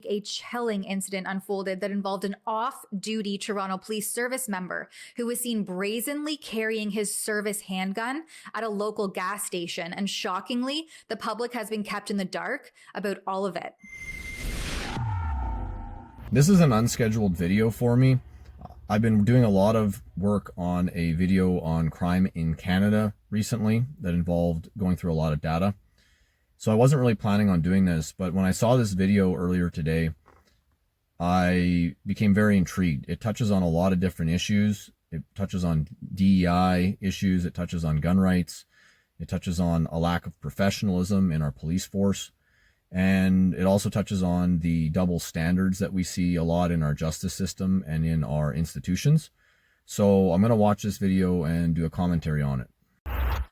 A chilling incident unfolded that involved an off-duty Toronto Police Service member who was seen brazenly carrying his service handgun at a local gas station. And shockingly, the public has been kept in the dark about all of it. This is an unscheduled video for me. I've been doing a lot of work on a video on crime in Canada recently that involved going through a lot of data. So I wasn't really planning on doing this, but when I saw this video earlier today, I became very intrigued. It touches on a lot of different issues. It touches on DEI issues. It touches on gun rights. It touches on a lack of professionalism in our police force. And it also touches on the double standards that we see a lot in our justice system and in our institutions. So I'm going to watch this video and do a commentary on it.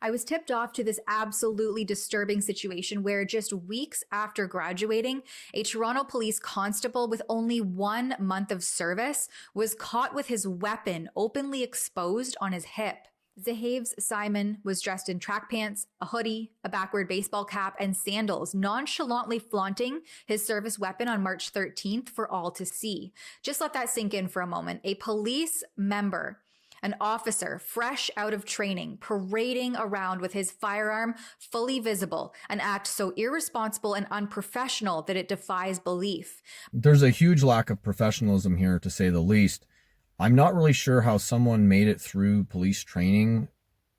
I was tipped off to this absolutely disturbing situation where just weeks after graduating, a Toronto police constable with only 1 month of service was caught with his weapon openly exposed on his hip. Zahaves Simon was dressed in track pants, a hoodie, a backward baseball cap, and sandals, nonchalantly flaunting his service weapon on March 13th for all to see. Just let that sink in for a moment. A police member, an officer fresh out of training, parading around with his firearm fully visible, an act so irresponsible and unprofessional that it defies belief. There's a huge lack of professionalism here, to say the least. I'm not really sure how someone made it through police training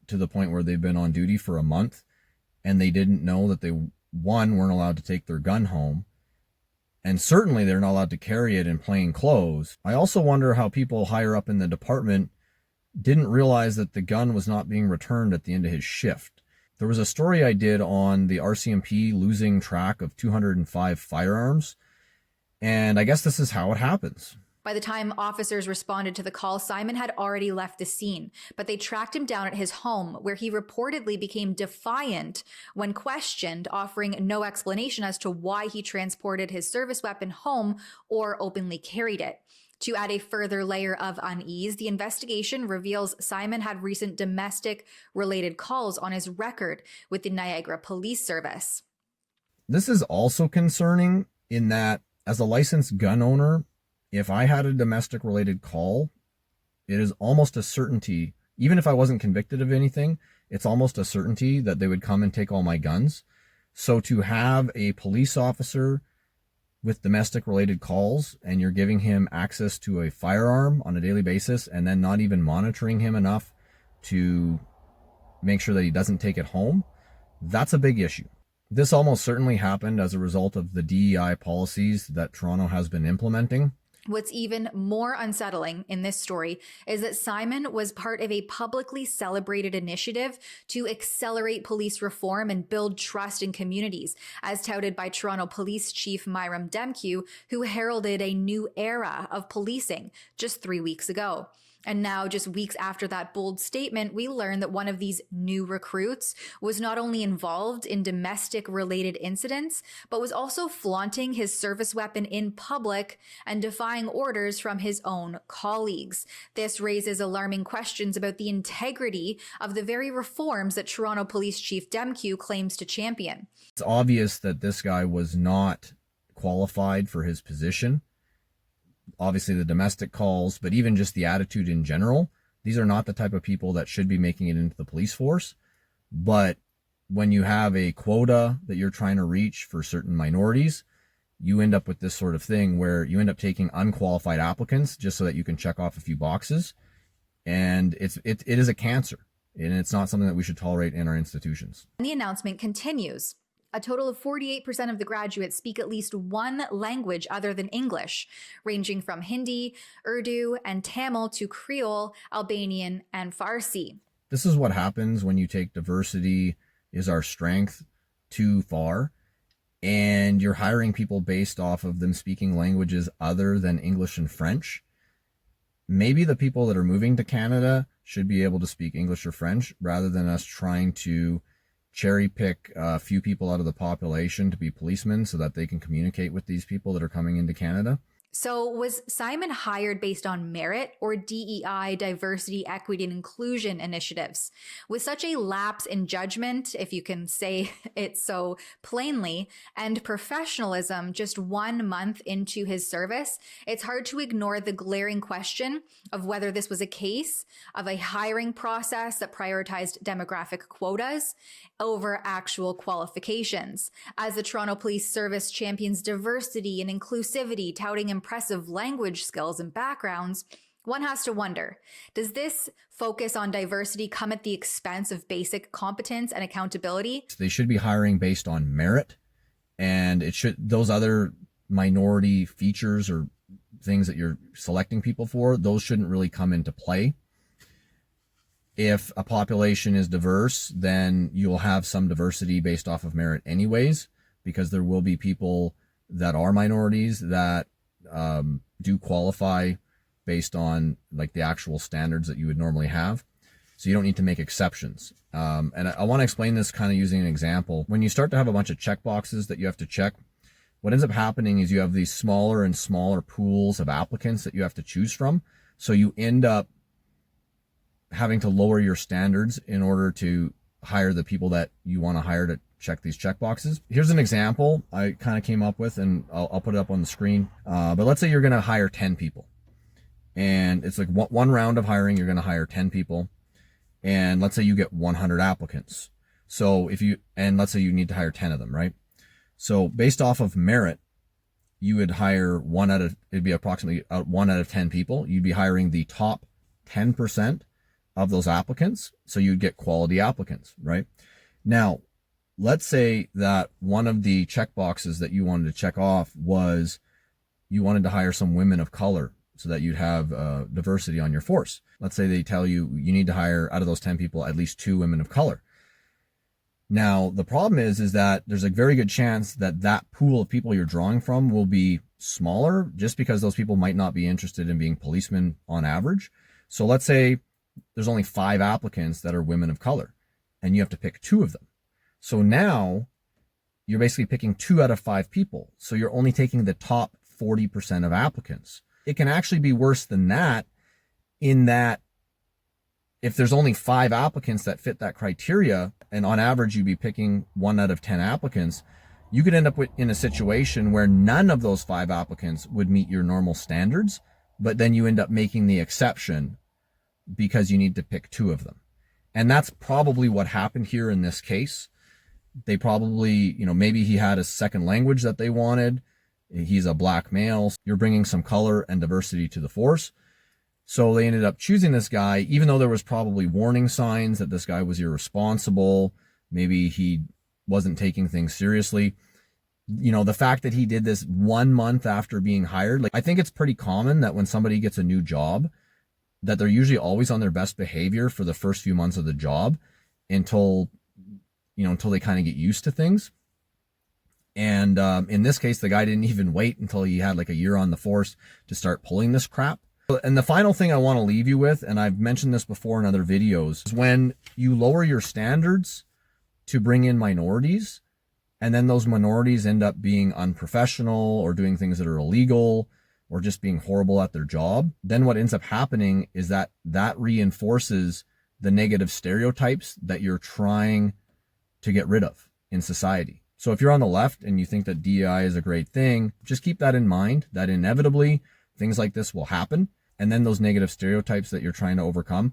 to the point where they've been on duty for a month and they didn't know that they, one, weren't allowed to take their gun home, and certainly they're not allowed to carry it in plain clothes. I also wonder how people higher up in the department didn't realize that the gun was not being returned at the end of his shift. There was a story I did on the RCMP losing track of 205 firearms, and I guess this is how it happens. By the time officers responded to the call, Simon had already left the scene, but they tracked him down at his home, where he reportedly became defiant when questioned, offering no explanation as to why he transported his service weapon home or openly carried it. To add a further layer of unease, the investigation reveals Simon had recent domestic-related calls on his record with the Niagara Police Service. This is also concerning in that, as a licensed gun owner, if I had a domestic-related call, it is almost a certainty, even if I wasn't convicted of anything, it's almost a certainty that they would come and take all my guns. So to have a police officer with domestic-related calls and you're giving him access to a firearm on a daily basis and then not even monitoring him enough to make sure that he doesn't take it home, that's a big issue. This almost certainly happened as a result of the DEI policies that Toronto has been implementing. What's even more unsettling in this story is that Simon was part of a publicly celebrated initiative to accelerate police reform and build trust in communities, as touted by Toronto Police Chief Myram Demkew, who heralded a new era of policing just 3 weeks ago. And now, just weeks after that bold statement, we learn that one of these new recruits was not only involved in domestic-related incidents, but was also flaunting his service weapon in public and defying orders from his own colleagues. This raises alarming questions about the integrity of the very reforms that Toronto Police Chief Demkew claims to champion. It's obvious that this guy was not qualified for his position. Obviously the domestic calls, but even just the attitude in general. These are not the type of people that should be making it into the police force. But when you have a quota that you're trying to reach for certain minorities, you end up with this sort of thing where you end up taking unqualified applicants just so that you can check off a few boxes. And it is a cancer, and it's not something that we should tolerate in our institutions. The announcement continues. A total of 48% of the graduates speak at least one language other than English, ranging from Hindi, Urdu, and Tamil to Creole, Albanian, and Farsi. This is what happens when you take diversity is our strength too far, and you're hiring people based off of them speaking languages other than English and French. Maybe the people that are moving to Canada should be able to speak English or French rather than us trying to cherry pick a few people out of the population to be policemen so that they can communicate with these people that are coming into Canada. So, was Simon hired based on merit or DEI, diversity, equity, and inclusion initiatives? With such a lapse in judgment, if you can say it so plainly, and professionalism just 1 month into his service, it's hard to ignore the glaring question of whether this was a case of a hiring process that prioritized demographic quotas over actual qualifications. As the Toronto Police Service champions diversity and inclusivity, touting impressive language skills and backgrounds, one has to wonder, does this focus on diversity come at the expense of basic competence and accountability? They should be hiring based on merit, and those other minority features or things that you're selecting people for, those shouldn't really come into play. If a population is diverse, then you'll have some diversity based off of merit anyways, because there will be people that are minorities that do qualify based on like the actual standards that you would normally have. So you don't need to make exceptions. And I want to explain this kind of using an example. When you start to have a bunch of checkboxes that you have to check, what ends up happening is you have these smaller and smaller pools of applicants that you have to choose from. So you end up having to lower your standards in order to hire the people that you want to hire to check these checkboxes. Here's an example I kind of came up with, and I'll put it up on the screen. But let's say you're going to hire 10 people, and it's like one round of hiring, you're going to hire 10 people, and let's say you get 100 applicants. So let's say you need to hire 10 of them, right? So based off of merit, you would hire it'd be approximately 1 out of 10 people. You'd be hiring the top 10% of those applicants. So you'd get quality applicants, right? Now, let's say that one of the check boxes that you wanted to check off was you wanted to hire some women of color so that you'd have diversity on your force. Let's say they tell you need to hire, out of those 10 people, at least 2 women of color. Now, the problem is that there's a very good chance that that pool of people you're drawing from will be smaller, just because those people might not be interested in being policemen on average. So let's say there's only 5 applicants that are women of color, and you have to pick 2 of them. So now you're basically picking 2 out of 5 people. So you're only taking the top 40% of applicants. It can actually be worse than that, in that if there's only 5 applicants that fit that criteria, and on average you'd be picking 1 out of 10 applicants, you could end up in a situation where none of those 5 applicants would meet your normal standards, but then you end up making the exception because you need to pick 2 of them. And that's probably what happened here in this case. They probably, maybe he had a second language that they wanted. He's a black male. You're bringing some color and diversity to the force. So they ended up choosing this guy, even though there was probably warning signs that this guy was irresponsible. Maybe he wasn't taking things seriously. The fact that he did this 1 month after being hired, I think it's pretty common that when somebody gets a new job, that they're usually always on their best behavior for the first few months of the job until they kind of get used to things. And in this case, the guy didn't even wait until he had like a year on the force to start pulling this crap. And the final thing I want to leave you with, and I've mentioned this before in other videos, is when you lower your standards to bring in minorities, and then those minorities end up being unprofessional or doing things that are illegal or just being horrible at their job, then what ends up happening is that reinforces the negative stereotypes that you're trying to get rid of in society. So if you're on the left and you think that DEI is a great thing, just keep that in mind, that inevitably things like this will happen. And then those negative stereotypes that you're trying to overcome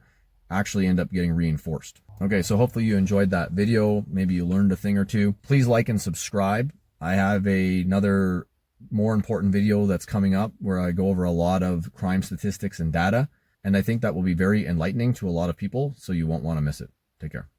actually end up getting reinforced. Okay, so hopefully you enjoyed that video. Maybe you learned a thing or two. Please like and subscribe. I have another more important video that's coming up where I go over a lot of crime statistics and data. And I think that will be very enlightening to a lot of people, so you won't want to miss it. Take care.